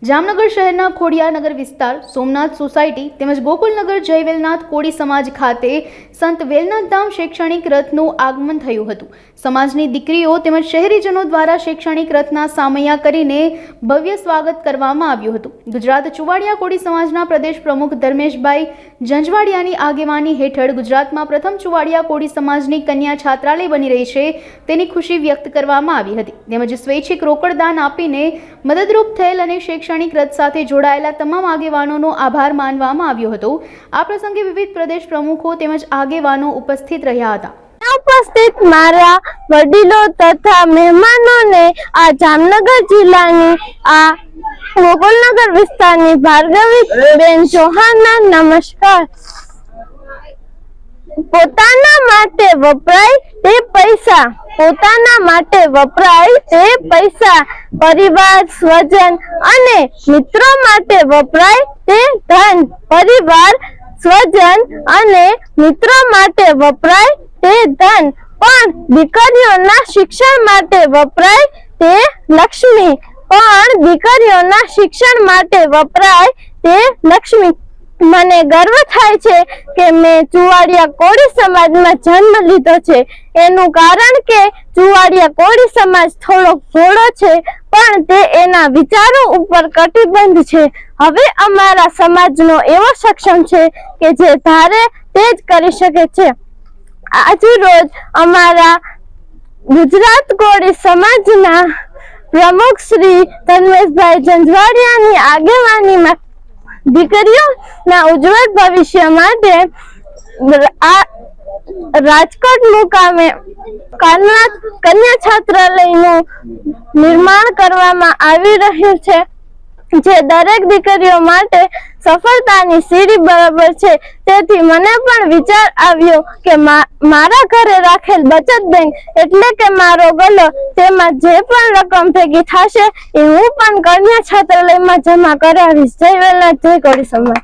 જામનગર શહેરના ખોડિયારનગર વિસ્તાર સોમનાથ સોસાયટી તેમજ ગોકુલનગર જય વેલનાથ કોળી સમાજ ખાતે સંત વેલનાથધામ શૈક્ષણિક રથનું આગમન થયું હતું। સમાજની દીકરીઓ તેમજ શહેરીજનો દ્વારા શૈક્ષણિક રથના સામૈયા કરીને ભવ્ય સ્વાગત કરવામાં આવ્યું હતું। ગુજરાત ચુવાડિયા કોળી સમાજના પ્રદેશ પ્રમુખ ધર્મેશભાઈ જંજવાડિયાની આગેવાની હેઠળ ગુજરાતમાં પ્રથમ ચુવાડિયા કોળી સમાજની કન્યા છાત્રાલય બની રહી છે તેની ખુશી વ્યક્ત કરવામાં આવી હતી। તેમજ સ્વૈચ્છિક રોકડ દાન આપીને મદદરૂપ થયેલ અને શૈક્ષણિક રથ સાથે જોડાયેલા તમામ આગેવાનોનો આભાર માનવામાં આવ્યો હતો। આ પ્રસંગે વિવિધ પ્રદેશ પ્રમુખો તેમજ આગેવાનો ઉપસ્થિત રહ્યા હતા। ઉપસ્થિત મારા વડીલો તથા મહેમાનોને આ જામનગર જિલ્લાની આ ગોકુલનગર વિસ્તારની ભાર્ગવીબેન ચૌહાણના નમસ્કાર। પોતાના માટે વપરાય તે પૈસા, પોતાના માટે વપરાય તે પૈસા, પરિવાર, સ્વજન અને મિત્રો માટે વપરાય તે ધન, પરિવાર, સ્વજન અને મિત્રો માટે વપરાય તે ધન, પણ દીકરીઓના શિક્ષણ માટે વપરાય તે લક્ષ્મી, પણ દીકરીઓના શિક્ષણ માટે વપરાય તે લક્ષ્મી। મને ગર્વ થાય છે કે મેં ચુવાડિયા કોળી સમાજમાં જન્મ લીધો છે। એનું કારણ કે ચુવાડિયા કોળી સમાજ થોડો ભોળો છે પણ તે એના વિચારો ઉપર કટિબદ્ધ છે। હવે અમારા સમાજનો એવો સક્ષમ છે કે જે ધારે તે જ કરી શકે છે। આજ રોજ અમારા ગુજરાત કોળી સમાજના પ્રમુખ શ્રી ધર્મેશભાઈ જંજવાડિયાની આગેવાનીમાં દીકરીઓના ઉજ્જવળ ભવિષ્ય માટે રાજકોટ મુકામે કન્યા છાત્રાલયનું નિર્માણ કરવામાં આવી રહ્યું છે, જે દરેક દીકરીઓ માટે સફળતાની સીડી બરાબર છે। તેથી મને પણ વિચાર આવ્યો કે મારા ઘરે રાખેલ બચત બેંક એટલે કે મારો ગલ્લો, તેમાં જે પણ રકમ ભેગી થશે એ હું પણ કન્યા છાત્રાલયમાં જમા કરાવીશ। જય વેલનાથ, જય કોળી સમાજ।